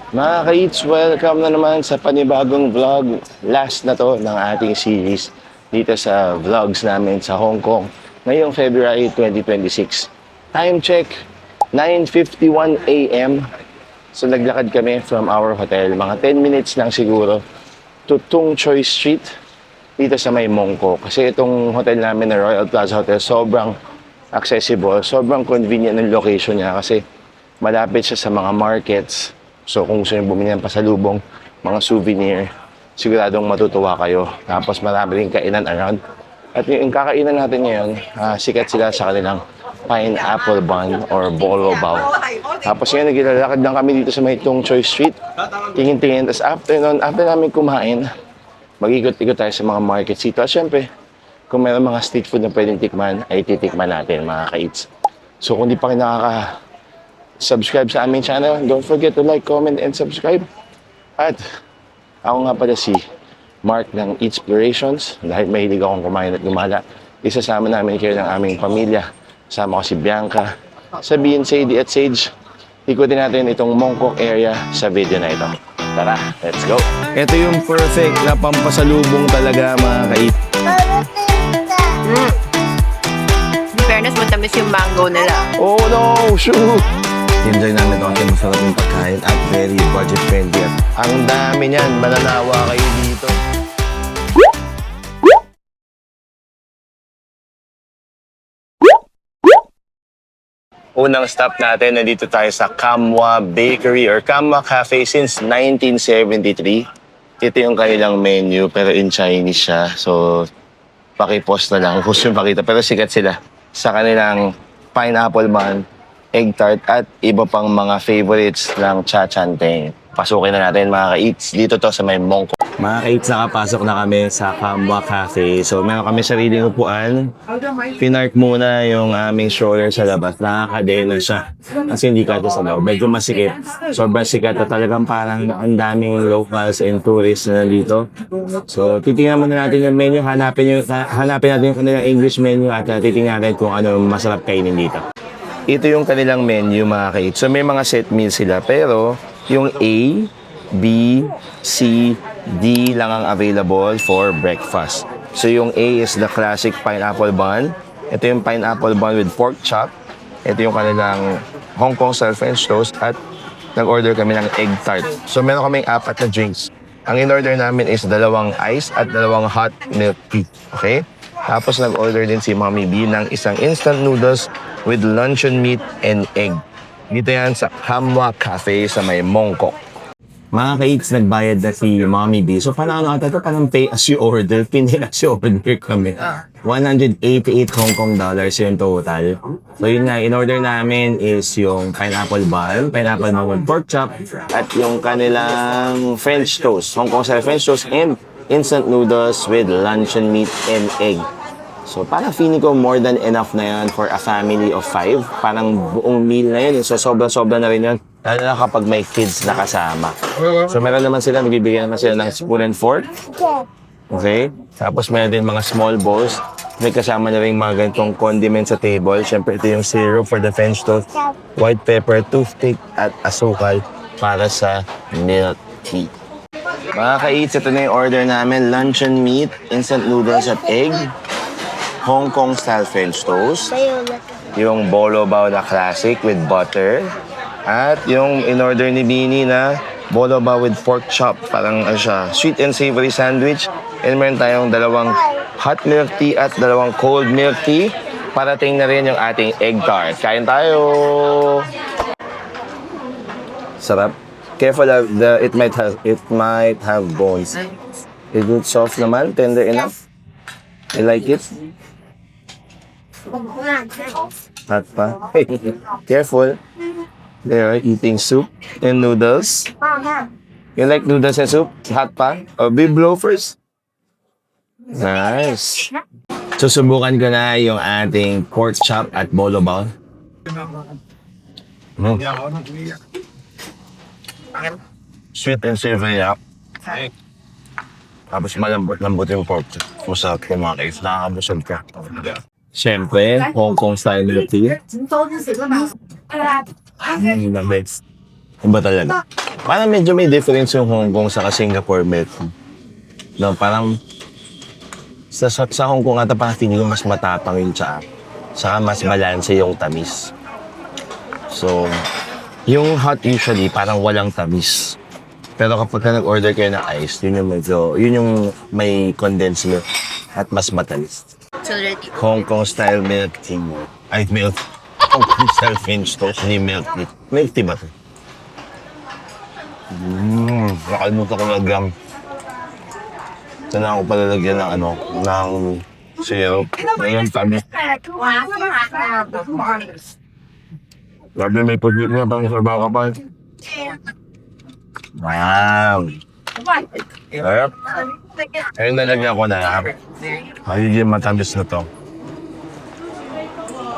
Mga ka-eats, welcome na naman sa panibagong vlog. Last na to ng ating series dito sa vlogs namin sa Hong Kong ngayong February 2026. Time check, 9:51 a.m. So naglakad kami from our hotel. Mga 10 minutes lang siguro to Tung Choi Street dito sa may Mongkok. Kasi itong hotel namin na Royal Plaza Hotel, sobrang accessible, sobrang convenient ng location niya kasi malapit siya sa mga markets. So kung gusto nyo bumili ng pasalubong, mga souvenir, siguradong matutuwa kayo. Tapos marami rin kainan around. At yung kakainan natin ngayon, sikat sila sa kanilang pineapple bun or bolo bao. Tapos ngayon naglalakad lang kami dito sa may Tung Choi Street. Tingin-tingin. Tapos after namin kumain, mag-ikot-ikot tayo sa mga markets dito. At syempre, kung meron mga street food na pwedeng tikman, ay titikman natin mga ka-eats. So kung di pa kayo subscribe sa aming channel. Don't forget to like, comment, and subscribe. At ako nga pala si Mark ng Eatsplorations. Dahil mahilig akong kumain at gumala, isasama namin kayo ng aming pamilya. Sama ko si Bianca, Sabihin, Sadie at Sage. Ikutin natin itong Mongkok area sa video na ito. Tara, let's go! Ito yung perfect na pampasalubong talaga mga ka-eat. In fairness, matamis yung mango nila. Oh no, shoot! Enjoy namin ito kasi masarap yung pagkain at very budget friendly. At ang dami niyan, mananawa kayo dito. Unang stop natin, nandito tayo sa Kamwa Bakery or Kamwa Cafe since 1973. Ito yung kanilang menu pero in Chinese siya. So, pakipost na lang kung gusto yung pakita. Pero sikat sila sa kanilang pineapple bun, egg tart at iba pang mga favorites ng Cha Chan Teng. Pasukin na natin mga ka-eats. Dito to sa may Mongkok. Mga ka-eats, nakapasok na kami sa Kamwa Cafe. So meron kami sariling upuan. Pinark muna yung aming stroller sa labas. Nakakadena siya. Kasi hindi ka ito sa loob. Medyo masikip. Sobrang sikat at talagang parang ang daming locals and tourists na nandito. So titingnan muna natin yung menu. Hanapin natin yung kanilang English menu at titingnan natin kung ano masarap kainin dito. Ito yung kanilang menu mga ka-eats. So may mga set meals sila pero yung A, B, C, D lang ang available for breakfast. So yung A is the classic pineapple bun. Ito yung pineapple bun with pork chop. Ito yung kanilang Hong Kong style French toast at nag-order kami ng egg tart. So meron kaming 4 na drinks. Ang in-order namin is 2 ice at 2 hot milk tea. Okay? Tapos nag-order din si Mommy B ng isang instant noodles with luncheon meat and egg. Dito yan sa Kamwa Cafe sa may Mongkok. Mga ka-eats, nagbayad na si Mommy B. So paano ata ito? Parang pay as you order. Pinay as you order kami. 188 Hong Kong dollars yung total. So yun nga, in-order namin is yung pineapple bun with pork chop, at yung kanilang French toast, Hong Kong style French toast, and instant noodles with luncheon meat and egg. So parang feeling ko more than enough na yan for a family of 5. Parang buong meal na yun. So sobra-sobra na rin yun. Lalo na kapag may kids na kasama. So meron naman sila, nagbibigyan naman sila ng spoon and fork. Okay? Tapos meron din mga small bowls. May kasama na rin mga ganitong condiments sa table. Siyempre ito yung syrup for the French toast, white pepper, toothpick, at asukal para sa milk tea. Mga ka-eats, ito na yung order namin. Luncheon meat, instant noodles at egg, Hong Kong style French toast, yung bolo bao na classic with butter, at yung in-order ni Bini na bolo bao with pork chop, parang siya, sweet and savory sandwich. And meron tayong 2 hot milk tea at 2 cold milk tea. Parating na rin yung ating egg tart. Kain tayo! Sarap. Careful, it might have bones. Is it soft naman? Tender enough? You like it? Hot pa? Careful. They're eating soup and noodles. You like noodles and soup? Hot pa? Or we blow first? Nice. Susubukan ko na yung ating pork chop at bolo bao. Sweet and savory up. Tapos malambot yung pork chop. Masarap yung mga guys. Nakakabusog ka. Siyempre, Hong Kong style milk tea. The best. Iba talaga. Parang medyo may difference yung Hong Kong sa Singapore milk tea. No, parang sa Hong Kong ata parang feeling ko mas matapang yung tsaa. Saka mas balanse yung tamis. So, yung hot usually parang walang tamis. Pero kapag ka nag-order kayo ng ice, yun yung may condensed milk at mas matamis. So, ready. Hong Kong style milk tea. Ay, milk. Hong Kong style French toast, hindi milk tea. Milk tea ba ito? Nakalimutan ko na gam. Ito na ako palalagyan ng ng syrup. Ayan, tamis. Grabe, may pag-ibig na pang sarbaw ka pa. Wow! Sarap. Ayun, nalagyan ko na. Magiging matamis na to.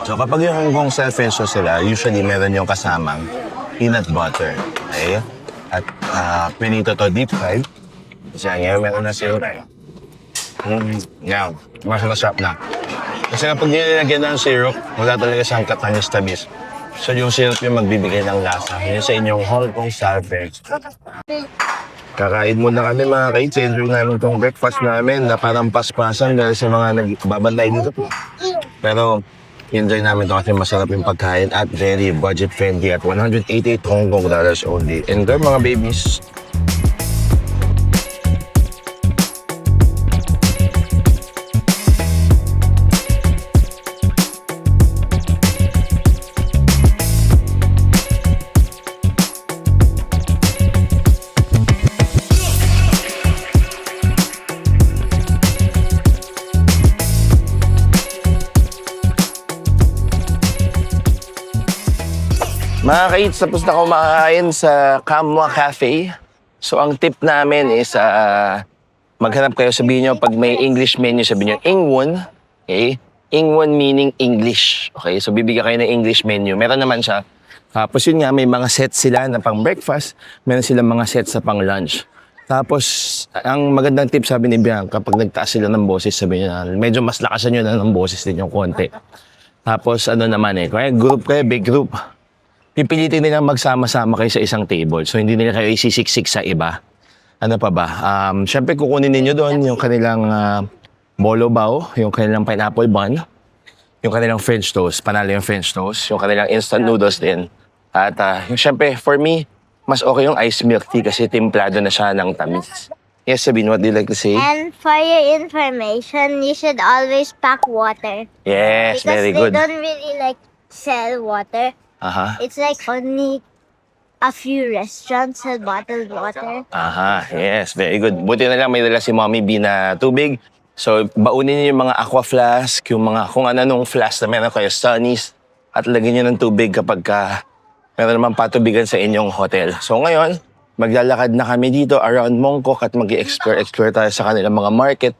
So kapag yung Hong Kong style French toast sila, usually meron yung kasamang peanut butter. Okay? At pinito to deep fried. Kasi ngayon meron na syrup. Yan. Masarap na. Kasi kapag nilagyan ng syrup, wala talaga siyang katamis-tamis. So yung syrup yung magbibigay ng lasa. Yun sa inyong Hong Kong style French. Kakain muna kami mga kaits. Enjoy namin itong breakfast namin na parang paspasan dahil sa mga nagbabantay dito. Pero enjoy namin ito kasi masarap yung pagkain at very budget friendly at 188 Hong Kong dollars only. Enjoy mga babies! Mga kaits, tapos na kumakain sa Kamwa Cafe. So, ang tip namin is maghanap kayo, sabihin nyo, pag may English menu, sabihin nyo, Ingwon. Okay? Ingwon meaning English. Okay? So, bibigyan kayo ng English menu. Meron naman siya. Tapos yun nga, may mga sets sila na pang breakfast. Meron silang mga sets sa pang lunch. Tapos, ang magandang tip sabi ni Bianca, kapag nagtaas sila ng boses, sabi niya, medyo mas lakasan nyo na ng boses din yung konti. Tapos, naman kaya group kayo, big group. Pipilitin nilang magsama-sama kayo sa isang table. So, hindi nila kayo isisiksik sa iba. Ano pa ba? Siyempre, kukunin ninyo doon yung kanilang bolo bao, yung kanilang pineapple bun, yung kanilang French toast, panalo yung French toast, yung kanilang instant noodles din. At yung siyempre, for me, mas okay yung iced milk tea kasi timplado na siya ng tamis. Yes, Sabine, what do you like to say? And for your information, you should always pack water. Yes, Because very they good. don't really like sell water. Aha. It's like only a few restaurants sell bottled water. Aha, yes, very good. Buti na lang may dala si Mommy B na tubig. So, baunin niyo yung mga aqua flask, yung mga kung ano-anong flask na meron kayo, Sunnies, at lagyan niyo ng tubig kapag meron naman patubigan sa inyong hotel. So ngayon, maglalakad na kami dito around Mongkok at mag-explore tayo sa kanilang mga market.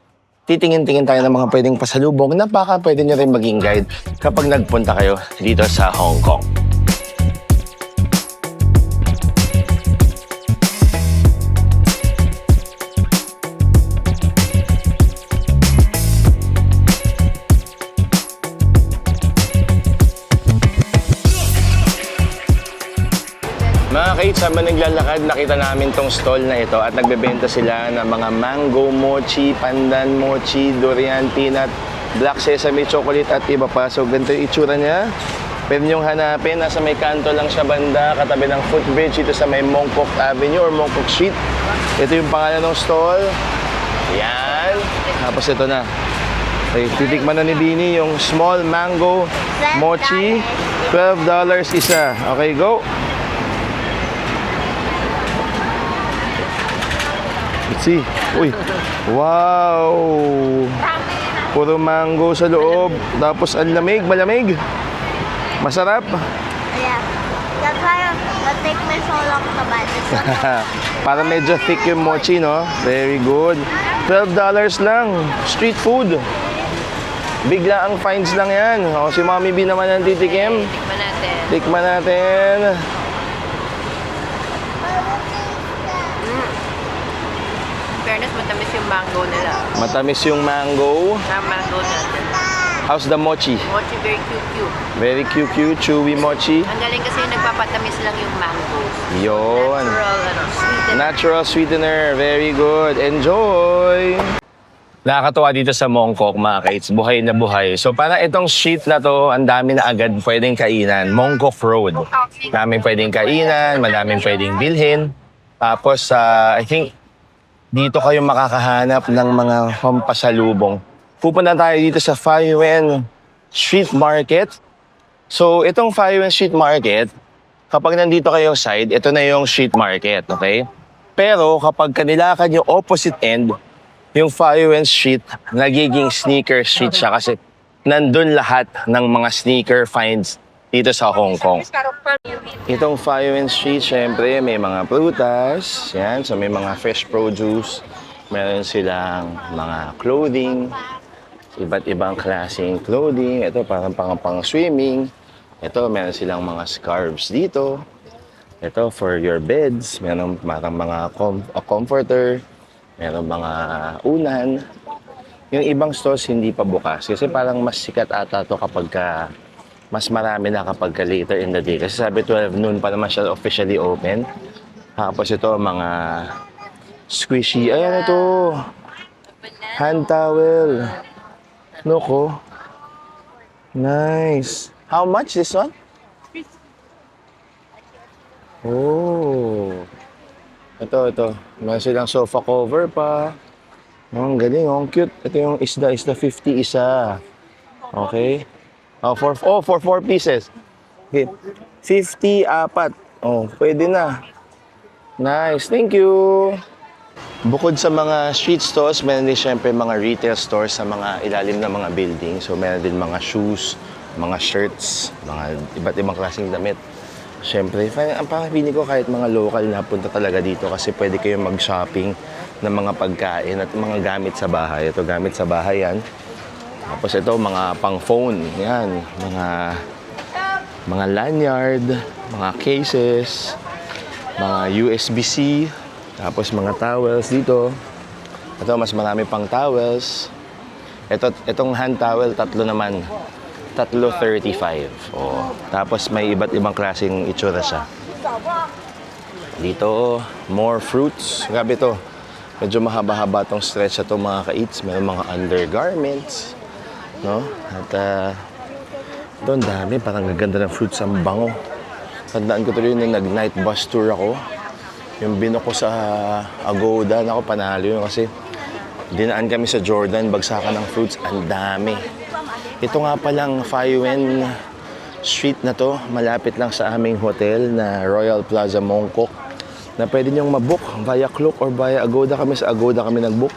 Titingin-tingin tayo ng mga pwedeng pasalubong na baka pwede nyo rin maging guide kapag nagpunta kayo dito sa Hong Kong. Mga kaits, habang naglalakad, nakita namin tong stall na ito at nagbebenta sila ng mga mango mochi, pandan mochi, durian peanut, black sesame chocolate at iba pa. So ganito yung itsura niya. Pwede niyong hanapin. Nasa may kanto lang siya banda, katabi ng footbridge dito sa may Mongkok Avenue or Mongkok Street. Ito yung pangalan ng stall. Yan. Tapos ito na. Okay, titikman na ni Bini yung small mango mochi. $12 isa. Okay, go. Let's see. Uy. Wow. Puro mango sa loob. Tapos ang lamig, malamig. Masarap. Yeah. That's why it takes me so long to buy this one. Para medyo thick yung mochi, no? Very good. $12 lang. Street food. Bigla ang finds lang yan. O, si Mommy B naman ang titikim. Tikman natin. Tikman natin. In fairness, matamis yung mango nila. Matamis yung mango. Mango natin. How's the mochi? Mochi very cute. Very cute, chewy mochi. Ang galing kasi yung nagpapatamis lang yung mangoes. Yun. Sweet. Natural sweetener. Very good. Enjoy! Nakakatuwa dito sa Mongkok, mga kaits. Buhay na buhay. So, para itong street na to, ang dami na agad pwedeng kainan. Mongkok Road. Daming pwedeng kainan, madaming pwedeng bilhin. Tapos, I think, dito kayo makakahanap ng mga pampasalubong. Pupunta tayo dito sa Fayuen Street Market. So, itong Fayuen Street Market, kapag nandito kayong side, ito na yung street market, okay? Pero kapag kanilakad yung opposite end, yung Fayuen Street, nagiging sneaker street siya kasi nandun lahat ng mga sneaker finds dito sa Hong Kong. Itong Fayuen Street, syempre, may mga prutas, yan, so may mga fresh produce, meron silang mga clothing, iba't ibang klaseng clothing. Ito parang pang swimming. Ito, meron silang mga scarves dito. Ito, for your beds. Meron parang mga comforter. Meron mga unan. Yung ibang stores hindi pa bukas. Kasi parang mas sikat ata to kapag mas marami na kapag later in the day. Kasi sabi 12 noon pa naman siya officially open. Tapos ito, mga squishy. Ayan ito. Hand towel. Loko. Nice. How much this one? Oh. Ito. Meron silang sofa cover pa. Oh, ang galing, oh, ang cute. Ito yung isda 50 isa. Okay. For 4 pieces. Okay. 50 apat. Oh, pwede na. Nice. Thank you. Bukod sa mga street stores, meron din syempre mga retail stores sa mga ilalim ng mga building. So meron din mga shoes, mga shirts, mga iba't ibang klaseng damit. Syempre, ang pangapili ko kahit mga local na punta talaga dito kasi pwede kayong mag-shopping ng mga pagkain at mga gamit sa bahay. Ito gamit sa bahay yan. Tapos ito mga pang-phone, yan, mga lanyard, mga cases, mga USB-C. Tapos mga towels dito. Ito, mas marami pang towels. Itong hand towel, tatlo naman. Tatlo 35. Oh. Tapos may iba't ibang klaseng itsura siya. Dito, more fruits. Grabe to. Medyo mahaba-haba tong stretch na to, mga ka-eats. May mga undergarments. No? At ito, ang dami. Parang gaganda ng fruits. Ang bango. Tandaan ko tuloy nung nag-night bus tour ako. Yung bino ko sa Agoda, ako panalo yun kasi dinaan kami sa Jordan, bagsakan ng fruits, ang dami. Ito nga palang Fayuen Street na to, malapit lang sa aming hotel na Royal Plaza Mongkok na pwede nyong mabook via Klook or via Agoda. Kami sa Agoda kami nagbook.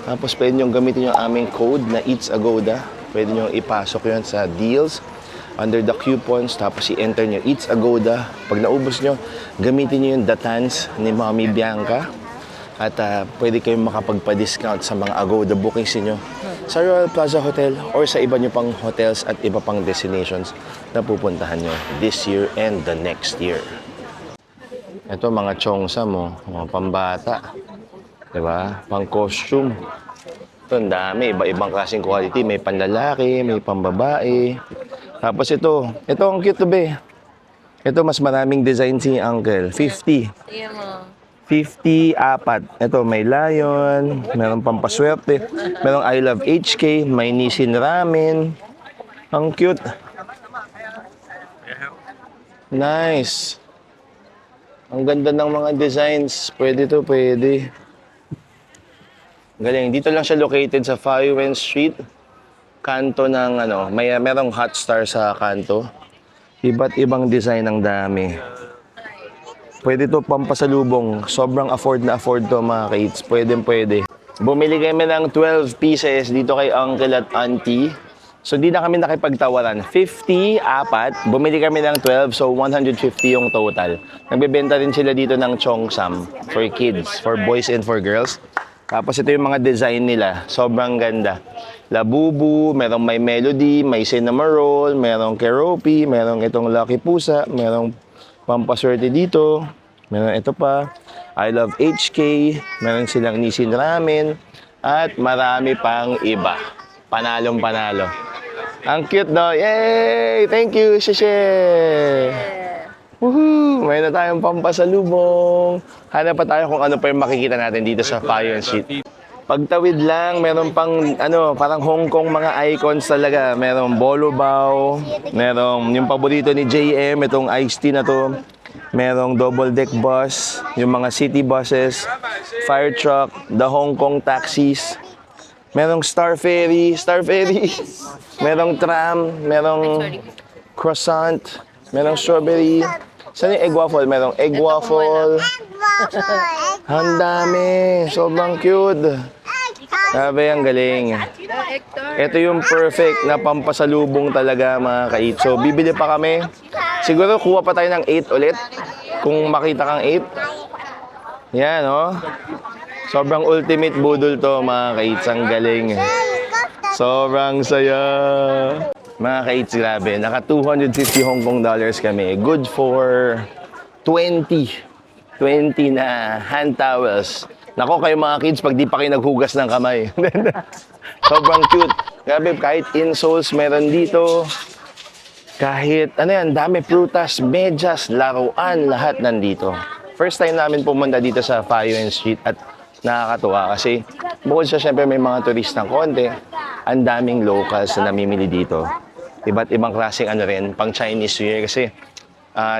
Tapos pwede nyong gamitin yung aming code na Eats Agoda. Pwede nyong ipasok yun sa deals under the coupons, tapos i-enter nyo Eats Agoda. Pag naubos nyo, gamitin nyo yung Datans ni Mommy Bianca. At pwede kayong makapagpa-discount sa mga Agoda bookings niyo sa Royal Plaza Hotel or sa iba nyo pang hotels at iba pang destinations na pupuntahan nyo this year and the next year. Ito mga chongsa mo, mga pambata. Diba? Pang costume. Ito, ang dami. Iba-ibang klaseng quality. May panlalaki, may pambabae. Tapos ito ang cute to be. Ito, mas maraming design si Uncle. 50. 50 apat. Ito, may lion, merong pampaswerte, merong I Love HK, may Nissin Ramen. Ang cute. Nice. Ang ganda ng mga designs. Pwede to, pwede. Galing. Dito lang siya located sa Fayuen Street. Kanto ng merong hot star sa kanto. Iba't ibang design ang dami. Pwede to pampasalubong. Sobrang afford to, mga kids. Pwede. Bumili kami ng 12 pieces dito kay Uncle at Auntie. So di na kami nakipagtawaran. 50 apat. Bumili kami ng 12, so 150 yung total. Nagbebenta rin sila dito ng chongsam for kids, for boys and for girls. Tapos ito yung mga design nila. Sobrang ganda. Labubu, merong may melody, may cinnamon roll, merong keropi, merong itong lucky pusa, merong pampaswerte dito, meron ito pa, I Love HK, meron silang Nissin Ramen, at marami pang iba. Panalong panalo. Ang cute, no? Yay! Thank you, Sheshe! Woohoo! May na tayong pampasalubong. Hanap pa tayo kung ano pa yung makikita natin dito sa Fire Street. Pagtawid lang, meron pang parang Hong Kong mga icons talaga. Merong Bolo Bao, merong yung paborito ni JM, itong iced tea na to. Merong double deck bus, yung mga city buses, fire truck, the Hong Kong taxis. Merong Star Ferry. Merong tram, merong croissant, merong strawberry. Saan yung egg waffle? Merong egg waffle. Ang dami. Sobrang cute. Sabi, ang galing. Ito yung perfect na pampasalubong talaga, mga kait. So, bibili pa kami. Siguro kuha pa tayo ng 8 ulit. Kung makita kang 8. Yan, oh. Sobrang ultimate budol to, mga kait. Ang galing. Sobrang saya. Mga kait, grabe. Naka 250 Hong Kong dollars kami. Good for 20 na hand towels. Nako kayo mga kids, pag di pa kayo naghugas ng kamay. Sobrang cute. Grabe, kahit insoles meron dito. Kahit, dami prutas, medyas, laruan, lahat nandito. First time namin pumunta dito sa Fayuan Street at nakakatuwa kasi bukod sa syempre may mga turistang konti, ang daming locals na namimili dito. Iba't ibang klaseng rin, pang Chinese New Year kasi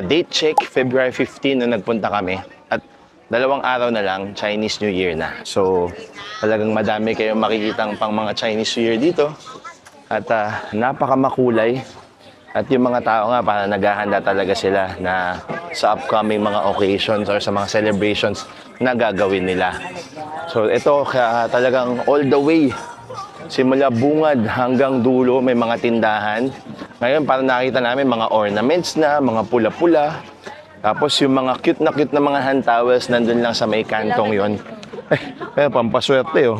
date check, February 15 nung nagpunta kami. At 2 araw na lang, Chinese New Year na. So, talagang madami kayong makikitang pang mga Chinese New Year dito. At napakamakulay. At yung mga tao nga, para naghahanda talaga sila na sa upcoming mga occasions or sa mga celebrations na gagawin nila. So, ito talagang all the way. Simula bungad hanggang dulo, may mga tindahan. Ngayon, para nakita namin mga ornaments na, mga pula-pula. Tapos yung mga cute na mga hand towels, nandun lang sa may kantong yon. Pero pampaswerte, oh.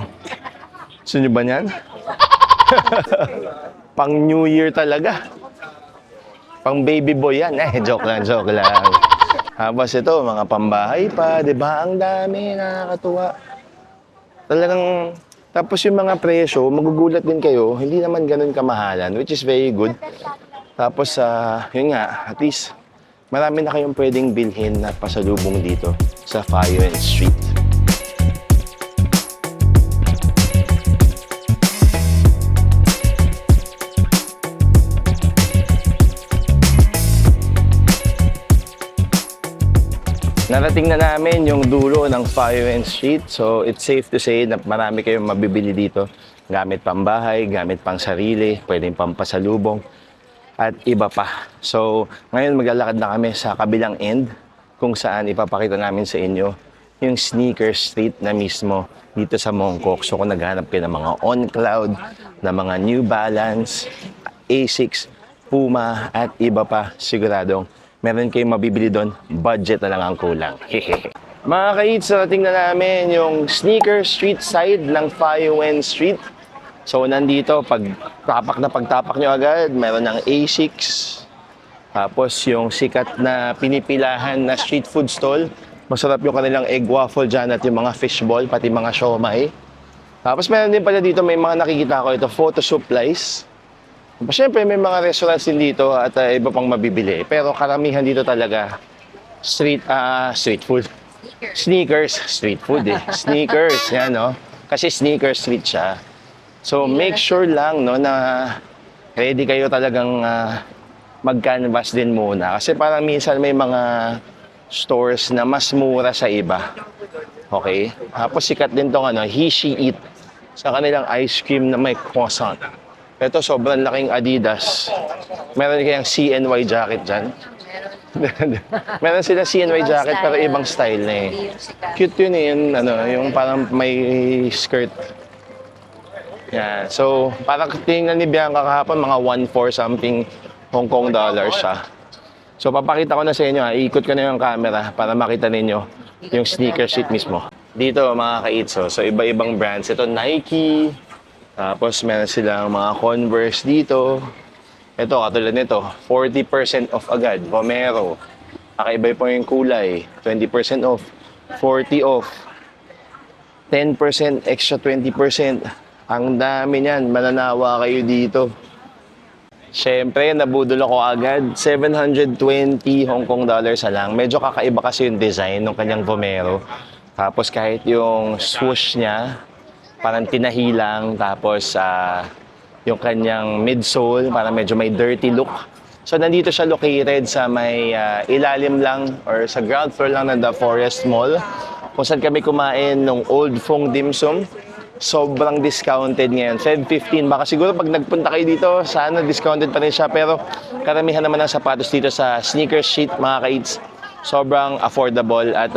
Gusto nyo ba yan? Pang New Year talaga. Pang baby boy yan. Joke lang. Tapos ito, mga pambahay pa. Diba? Ang dami, nakakatuwa. Talagang, tapos yung mga presyo, magugulat din kayo. Hindi naman ganun kamahalan, which is very good. Tapos, yun nga, at least, marami na kayong pwedeng bilhin na pasalubong dito sa Fayuan Street. Narating na namin yung dulo ng Fayuan Street. So, it's safe to say na marami kayong mabibili dito. Gamit pambahay, gamit pang sarili, pwedeng pampasalubong, at iba pa. So, ngayon maglalakad na kami sa kabilang end kung saan ipapakita namin sa inyo yung Sneaker Street na mismo dito sa Mongkok. So, kung naghanap kayo ng mga On Cloud, ng mga New Balance, Asics, Puma, at iba pa, siguradong meron kayong mabibili doon, budget na lang ang kulang. Mga ka-eats, narating na namin yung Sneaker Street side ng Fayuan Street. So, nandito, pagtapak nyo agad, meron ng Asics. Tapos, yung sikat na pinipilahan na street food stall. Masarap yung kanilang egg waffle dyan at yung mga fishball, pati mga siomai. Tapos, meron din pala dito, may mga nakikita ko ito, photo supplies. Siyempre, may mga restaurants din dito at iba pang mabibili. Pero karamihan dito talaga, street food. Sneakers, street food eh. Sneakers, yan no. Kasi sneaker street siya. So, make sure lang no, na ready kayo talagang mag-canvas din muna. Kasi parang minsan may mga stores na mas mura sa iba. Okay? Tapos sikat din tong He, She, Eat. Sa kanilang ice cream na may croissant. Ito, sobrang laking Adidas. Meron kayang CNY jacket dyan. Meron sila CNY jacket pero ibang style na eh. Cute yun eh, yung parang may skirt. Yan. So, parang tingnan ni Bianca kahapon, mga 1.4 something Hong Kong dollars siya. So, papakita ko na sa inyo, iikot ko na yung camera para makita ninyo yung sneaker sheet mismo. Dito, mga ka-Itso, so iba-ibang brands. Ito, Nike. Tapos, meron silang mga Converse dito. Ito, katulad nito, 40% off agad. Vomero. Kakaiba po yung kulay. 20% off. 40 off. 10%, extra 20%. Ang dami niyan. Mananawa kayo dito. Siyempre, nabudol ako agad. 720 Hong Kong dollars na lang. Medyo kakaiba kasi yung design ng kanyang Vomero. Tapos kahit yung swoosh niya, parang tinahilang. Tapos yung kanyang midsole, parang medyo may dirty look. So nandito siya located sa may ilalim lang or sa ground floor lang ng The Forest Mall. Kung saan kami kumain ng Old Fong Dim Sum. Sobrang discounted ngayon. Feb 15. Baka siguro pag nagpunta kayo dito, sana discounted pa rin siya. Pero karamihan naman ng sapatos dito sa sneaker sheet, mga ka-eats. Sobrang affordable. At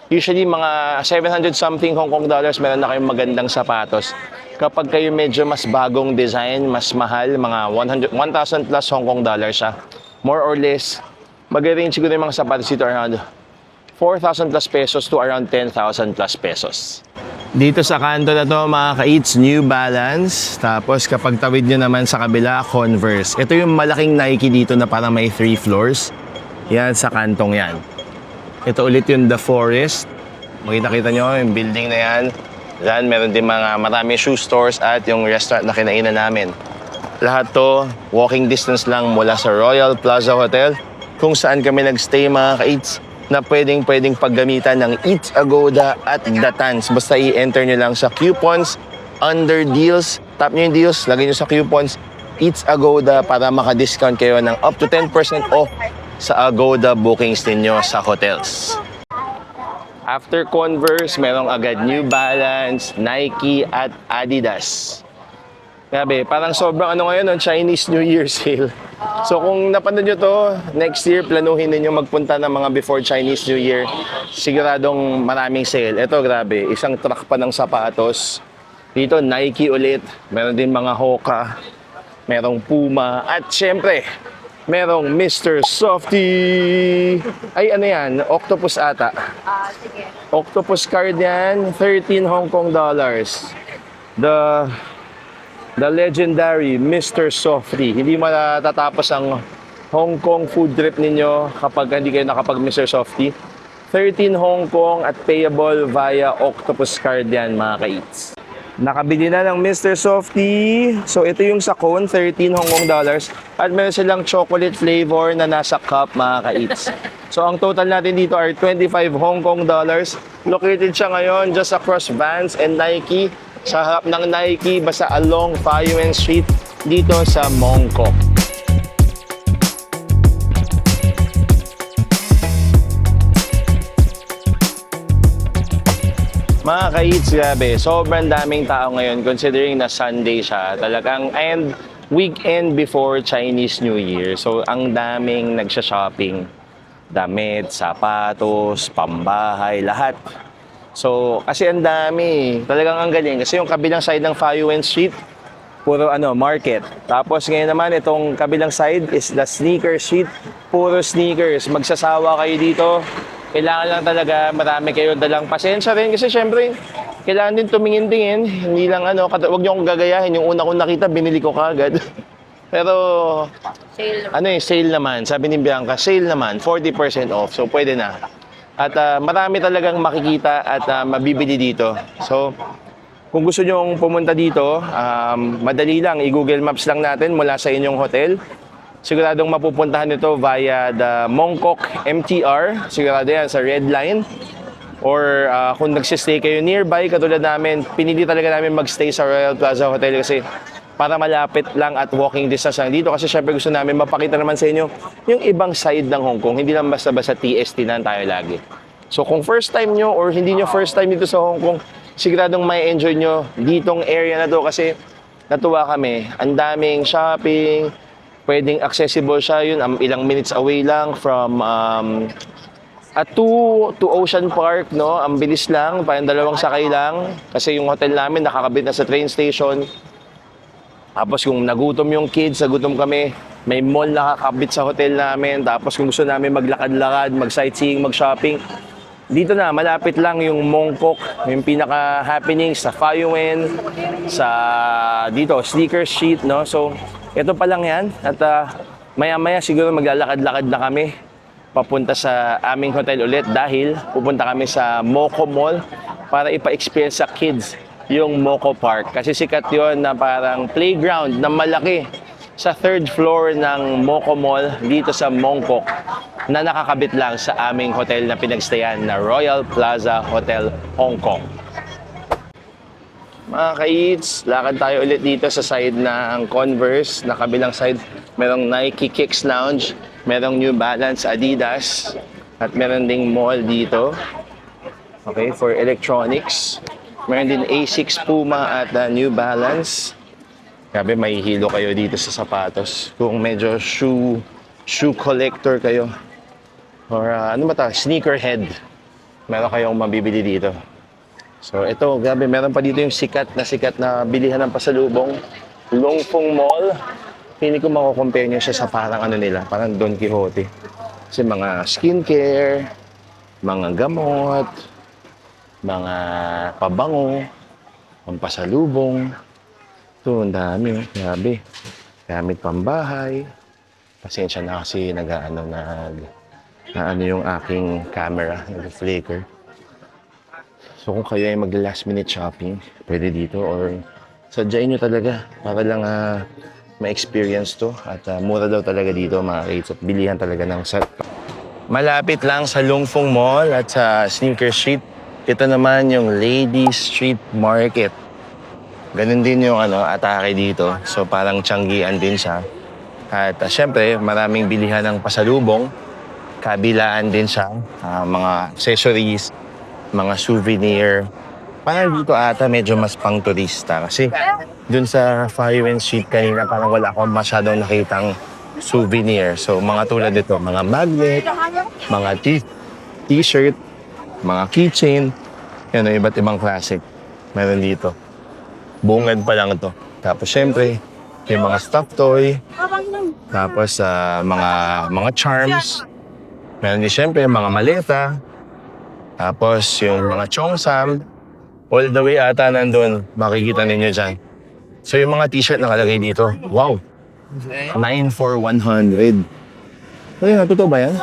usually mga 700 something Hong Kong dollars, meron na kayong magandang sapatos. Kapag kayo medyo mas bagong design, mas mahal, mga 1,000 plus Hong Kong dollars siya. More or less, mag-range siguro yung mga sapatos dito around 4,000 plus pesos to around 10,000 plus pesos. Dito sa kanto na to, mga ka-eats, New Balance. Tapos kapag tawid nyo naman sa kabila, Converse. Ito yung malaking Nike dito na parang may 3 floors. Yan, sa kantong yan. Ito ulit yung The Forest. Makita-kita nyo yung building na yan. Yan, meron din mga maraming shoe stores at yung restaurant na kinainan namin. Lahat to, walking distance lang mula sa Royal Plaza Hotel, kung saan kami nagstay, mga ka-eats, na pwedeng paggamitan ng Eats Agoda at Datans. Basta i-enter nyo lang sa coupons, under deals, tap nyo yung deals, lagay nyo sa coupons, Eats Agoda para maka-discount kayo ng up to 10% off sa Agoda bookings ninyo sa hotels. After Converse, merong agad New Balance, Nike at Adidas. Grabe, parang sobrang ngayon, Chinese New Year sale. So kung napanood nyo to, next year planuhin ninyo magpunta ng mga before Chinese New Year. Siguradong maraming sale. Ito grabe, isang truck pa ng sapatos. Dito Nike ulit, meron din mga Hoka, merong Puma, at syempre, merong Mr. Softy. Ay ano yan, Octopus ata. Sige. Octopus card yan, 13 Hong Kong dollars. The legendary Mr. Softy. Hindi matatapos ang Hong Kong food trip ninyo kapag hindi kayo nakapag Mr. Softy. 13 Hong Kong at payable via Octopus card yan, mga ka-eats. Nakabili na ng Mr. Softy. So ito yung sa cone, 13 Hong Kong dollars. At meron silang chocolate flavor na nasa cup, mga ka-eats. So ang total natin dito are 25 Hong Kong dollars. Located siya ngayon just across Vans and Nike. Sa harap ng Nike, basta along Pa Yuen Street dito sa Mong Kok. Mga ka-eats, grabe, sobrang daming tao ngayon considering na Sunday siya. Talagang, and weekend before Chinese New Year. So, ang daming nagsha-shopping. Damit, sapatos, pambahay, lahat. So, kasi ang dami. Talagang ang galing. Kasi yung kabilang side ng Pa Yuen Street, puro market. Tapos ngayon naman, itong kabilang side is the sneaker street. Puro sneakers. Magsasawa kayo dito. Kailangan lang talaga marami kayo dalang pasensya rin. Kasi syempre, kailangan din tumingin-tingin. Hindi lang huwag niyo akong gagayahin. Yung una kong nakita, binili ko kagad. Pero, Sale. sale naman. Sabi ni Bianca, sale naman. 40% off. So, pwede na. At marami talagang makikita at mabibili dito. So, kung gusto nyong pumunta dito, madali lang. I-Google Maps lang natin mula sa inyong hotel. Siguradong mapupuntahan nito via the Mongkok MTR. Sigurado yan sa Red Line. Or kung nagsistay kayo nearby, katulad namin, pinili talaga namin magstay sa Royal Plaza Hotel kasi para malapit lang at walking distance lang dito. Kasi syempre gusto namin mapakita naman sa inyo yung ibang side ng Hong Kong. Hindi lang basta-basta TST na tayo lagi. So kung first time nyo or hindi nyo first time dito sa Hong Kong, siguradong may enjoy nyo ditong area na to kasi natuwa kami. Ang daming shopping, pwedeng accessible siya yun. Ilang minutes away lang from to Ocean Park, no? Ang bilis lang, parang 2 sakay lang. Kasi yung hotel namin nakakabit na sa train station. Tapos kung nagutom yung kids, nagutom kami, may mall na kakabit sa hotel namin. Tapos kung gusto namin maglakad-lakad, mag-sightseeing, mag-shopping, dito na, malapit lang yung Mongkok, yung pinaka-happening sa Pa Yuen, sa dito, Sneaker Street, no? So, ito pa lang yan. At maya-maya siguro maglalakad-lakad na kami papunta sa aming hotel ulit dahil pupunta kami sa Moco Mall para ipa-experience sa kids yung Moco Park. Kasi sikat yon na parang playground na malaki sa third floor ng Moco Mall dito sa Mongkok na nakakabit lang sa aming hotel na pinagstayan na Royal Plaza Hotel, Hong Kong. Mga ka-eats, lakad tayo ulit dito sa side ng Converse. Na kabilang side, merong Nike Kicks Lounge, merong New Balance, Adidas, at meron ding mall dito. Okay, for electronics. Meron din Asics, Puma at New Balance. Grabe, may hilo kayo dito sa sapatos. Kung medyo shoe collector kayo. Or ano ba ito? Sneakerhead. Meron kayong mabibili dito. So ito, grabe, meron pa dito yung sikat na bilihan ng pasalubong. Longfeng Mall. Hindi ko mako-compare niya siya sa parang ano nila, parang Don Quixote. Kasi mga skincare, mga gamot, mga pabango, pampasalubong. Ito, ang dami, grabe. Gamit pambahay. Pasensya na kasi na yung aking camera, nag-flicker. So kung kayo ay mag-last minute shopping, pwede dito or sadyain nyo talaga para lang ma-experience to. At mura daw talaga dito mga rates at bilihan talaga ng set. Malapit lang sa Longfeng Mall at sa Sneaker Street. Ito naman yung Ladies Street Market. Ganun din yung atake dito. So parang tiyanggian din siya. At syempre, maraming bilihan ng pasalubong. Kabilaan din siya. Mga accessories, mga souvenir. Parang dito ata medyo mas pang turista. Kasi dun sa Fire Street kanina parang wala akong masyadong nakitang souvenir. So mga tulad dito, mga magnet, mga t-shirt, mga keychain. Yan, iba't ibang klase. Meron dito. Bungad pa lang to. Tapos syempre, yung mga stuffed toy. Tapos mga charms. Meron din syempre mga maleta. Tapos yung mga chongsam. All the way ata nandun. Makikita ninyo dyan. So yung mga t-shirt nakalagay dito. Wow! 9 for 100. Ay, totoo ba yan?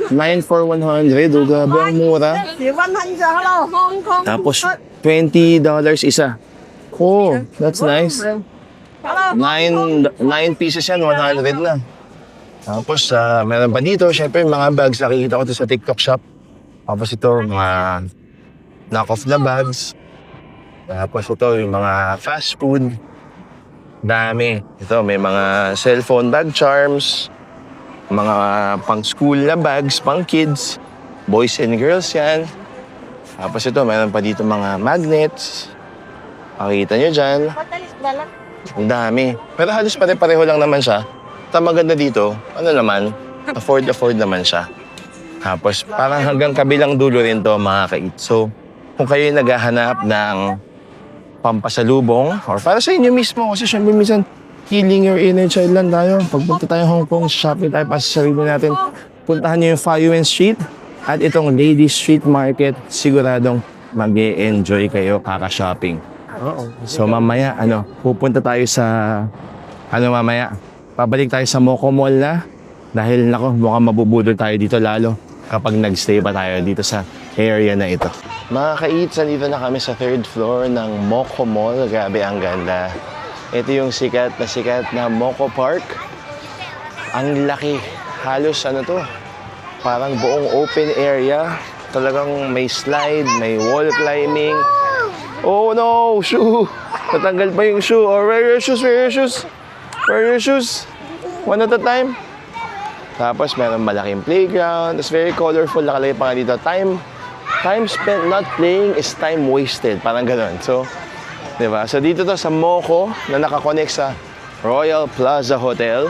9 for 100. O, grabe ang mura. Tapos $20 isa. Oh, that's nice. 9 pieces yan, 100 na. Tapos, meron pa dito, syempre, mga bags. Nakikita ko ito sa TikTok shop. Tapos ito, mga knock-off na bags. Tapos ito, yung mga fast food. Dami. Ito, may mga cellphone bag charms. Mga pang-school na bags, pang-kids. Boys and girls yan. Tapos ito, meron pa dito mga magnets. Makikita nyo dyan. Ang dami. Pero halos pare-pareho lang naman siya. At maganda dito, afford naman siya. Tapos parang hanggang kabilang dulo rin to mga ka-eat. So, kung kayo naghahanap ng pampasalubong, or para sa inyo mismo, kasi syempre minsan, healing your inner child lang tayo. Pagpunta tayo Hong Kong, shopping tayo para sa sarili natin. Puntahan nyo yung Fayuan Street at itong Ladies Street Market. Siguradong mag-e-enjoy kayo kaka-shopping. So mamaya, pupunta tayo sa, mamaya, pabalik tayo sa Moco Mall na. Dahil mukhang mabubudol tayo dito lalo kapag nag-stay pa tayo dito sa area na ito. Mga ka-eats, nandito na kami sa third floor ng Moco Mall. Grabe, ang ganda. Ito yung sikat na Moco Park. Ang laki. Halos parang buong open area. Talagang may slide, may wall climbing. Oh no, shoe! Natanggal pa yung shoe. Oh, where are your shoes? Where are your shoes? One at a time. Tapos meron malaking playground. It's very colorful. Nakalagay pa nga dito. Time spent not playing is time wasted. Parang ganun. So, diba? So dito to sa Moco na nakakonect sa Royal Plaza Hotel.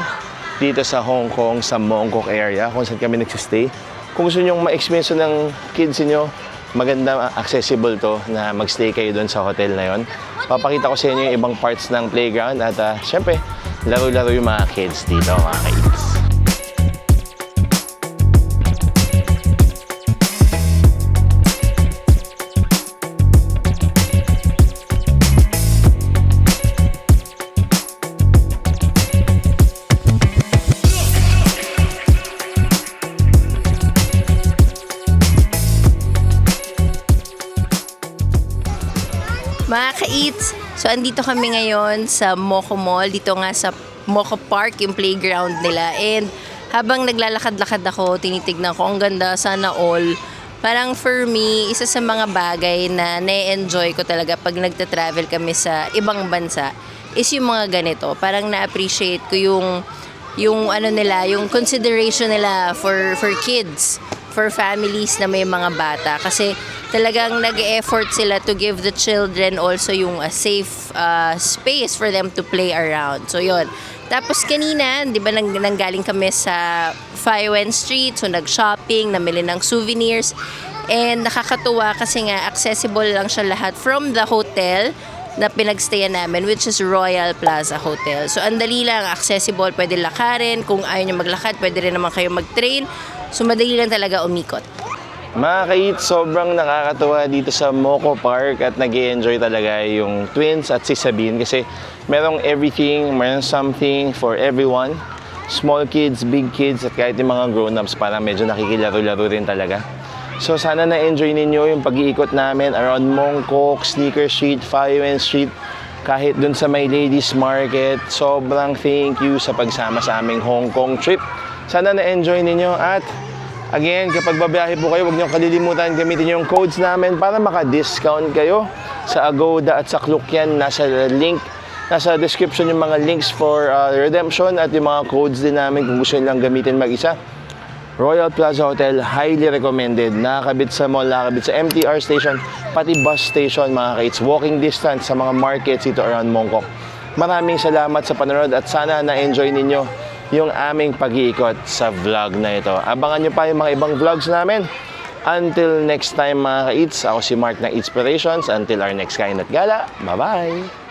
Dito sa Hong Kong, sa Mongkok area. Kung saan kami nagsistay. Kung gusto nyo ma-experience ng kids nyo, maganda, accessible to na magstay kayo doon sa hotel na yon. Papakita ko sa inyo yung ibang parts ng playground at syempre, laro-laro yung mga kids dito, mga kids. Mga ka-eats, so andito kami ngayon sa Moco Mall, dito nga sa Mocha Park, yung playground nila. And habang naglalakad-lakad ako, tinitignan ko, ang ganda, sana all. Parang for me, isa sa mga bagay na na-enjoy ko talaga pag nagta-travel kami sa ibang bansa is yung mga ganito. Parang na-appreciate ko yung ano nila, yung consideration nila for kids, for families na may mga bata. Kasi talagang nag-effort sila to give the children also yung a safe space for them to play around. So yun. Tapos kanina, di ba nanggaling kami sa Fayouen Street, so nag-shopping, namili ng souvenirs. And nakakatuwa kasi nga accessible lang siya lahat from the hotel na pinagstayan namin, which is Royal Plaza Hotel. So ang dali lang, accessible, pwede lakarin. Kung ayaw nyo maglakad, pwede rin naman kayo mag-train. So madali lang talaga umikot. Mga ka-eats, sobrang nakakatuwa dito sa Mocha Park at nag-enjoy talaga yung twins at si Sabine kasi merong everything, merong something for everyone. Small kids, big kids, at kahit yung mga grown-ups parang medyo nakikilaro-laro rin talaga. So sana na-enjoy ninyo yung pag-iikot namin around Mongkok, Sneaker Street, Fayouen Street, kahit dun sa may ladies market. Sobrang thank you sa pagsama sa aming Hong Kong trip. Sana na-enjoy ninyo at again, kapag babiyahe po kayo, huwag niyo kalilimutan gamitin yung codes namin para maka-discount kayo sa Agoda at sa Klukyan. Nasa description yung mga links for redemption at yung mga codes din namin kung gusto nilang gamitin mag-isa. Royal Plaza Hotel, highly recommended. Nakakabit sa mall, nakakabit sa MTR station, pati bus station, mga ka-eats. Walking distance sa mga markets dito around Mongkok. Maraming salamat sa panonood at sana na-enjoy ninyo yung aming pag-iikot sa vlog na ito. Abangan nyo pa yung mga ibang vlogs namin. Until next time mga ka-eats, ako si Mark ng Eatspirations. Until our next kain at gala, bye-bye!